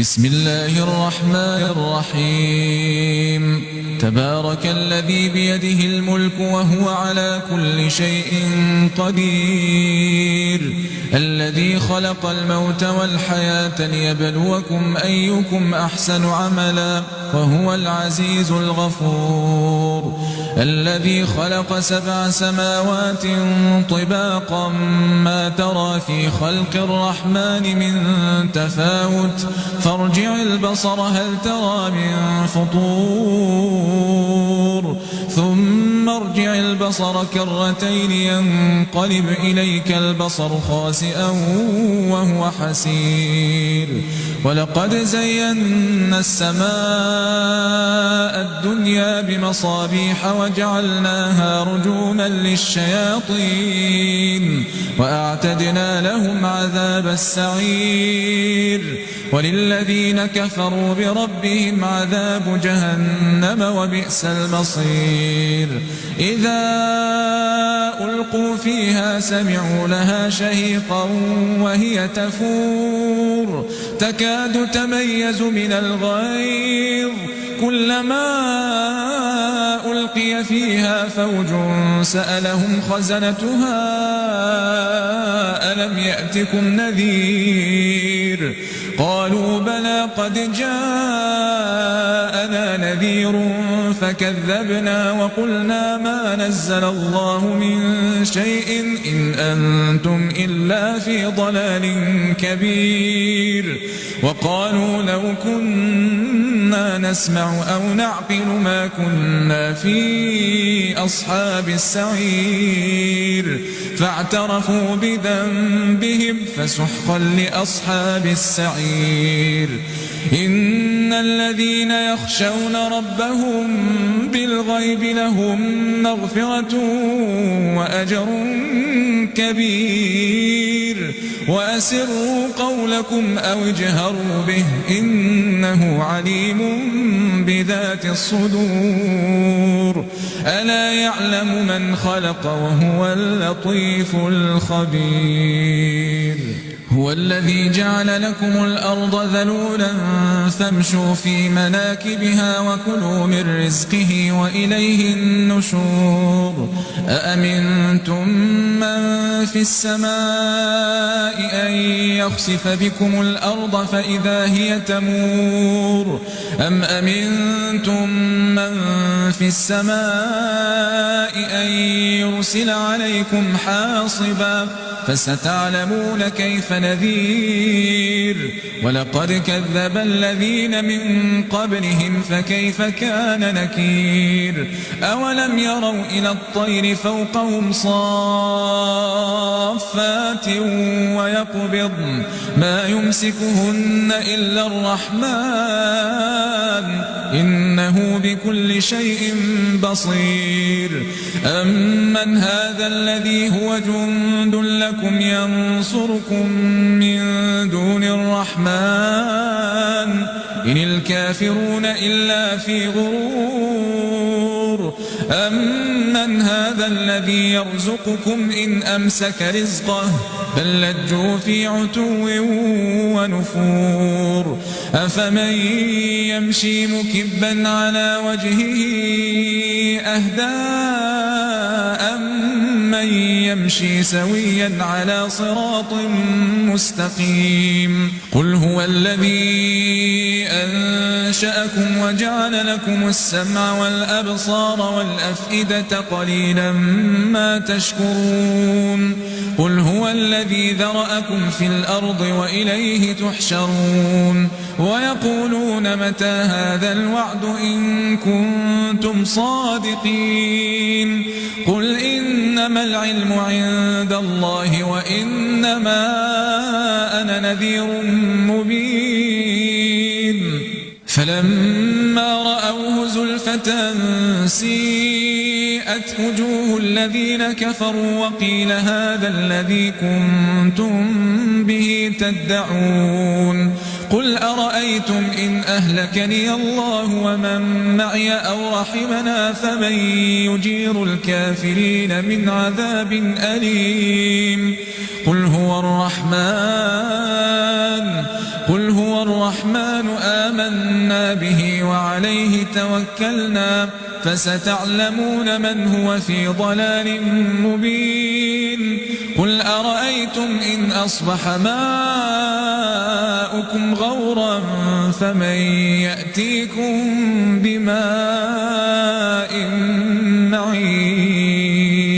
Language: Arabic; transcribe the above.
بسم الله الرحمن الرحيم تبارك الذي بيده الملك وهو على كل شيء قدير الذي خلق الموت والحياة ليبلوكم أيكم أحسن عملا وهو العزيز الغفور الذي خلق 7 سماوات طباقا ما ترى في خلق الرحمن من تفاوت فارجع البصر هل ترى من فطور ثم ارجع البصر كرتين ينقلب إليك البصر خاسئا وهو حسير ولقد زينا السماء الدنيا بمصابيح وجعلناها رجوما للشياطين وأعتدنا لهم عذاب السعير وللذين كفروا بربهم عذاب جهنم وبئس المصير إذا ألقوا فيها سمعوا لها شهيقا وهي تفور تكاد تميز من الغيظ كلما ألقي فيها فوج سألهم خزنتها ألم يأتكم نذير قالوا بلى قد جاءنا نذير فكذبنا وقلنا ما نزل الله من شيء إن أنتم إلا في ضلال كبير وقالوا لو كنا نسمع أو نعقل ما كنا في أصحاب السعير فاعترفوا بذنبهم فسحقا لأصحاب السعير إن الذين يخشون ربهم بالغيب لهم مغفرة وأجر كبير وأسروا قولكم أو اجهروا به إنه عليم بذات الصدور ألا يعلم من خلق وهو اللطيف الخبير هو الذي جعل لكم الأرض ذلولا فامشوا في مناكبها وكلوا من رزقه وإليه النشور أأمنتم من في السماء أن يخسف بكم الأرض فإذا هي تمور أم أمنتم من في السماء أن يرسل عليكم حاصبا فستعلمون كيف نذير ولقد كذب الذين من قبلهم فكيف كان نكير أولم يروا إلى الطير فوقهم صافات ويقبضن ما يمسكهن إلا الرحمن إنه بكل شيء بصير أمن هذا الذي هو جند لكم ينصركم من دون الرحمن إن الكافرون إلا في غرور أمن هذا الذي يرزقكم إن أمسك رزقه بل لجوا في عتو ونفور أفمن يمشي مكبا على وجهه أهدى أمن يمشي سويا على صراط مستقيم قل هو الذي أنشأكم وجعل لكم السمع والأبصار والأفئدة قليلا ما تشكرون قل هو الذي ذرأكم في الأرض وإليه تحشرون ويقولون متى هذا الوعد إن كنتم صادقين قل إنما العلم عند الله وإنما أنا نذير مبين فلما رأوه زلفة سيئت وجوه الذين كفروا وقيل هذا الذي كنتم به تدعون قل أرأيتم إن أهلكني الله ومن معي أو رحمنا فمن يجير الكافرين من عذاب أليم قل هو الرحمن قل هو الرحمن آمنا به وعليه توكلنا فستعلمون من هو في ضلال مبين قل أرأيتم إن أصبح ماؤكم غورا فمن يأتيكم بماء معين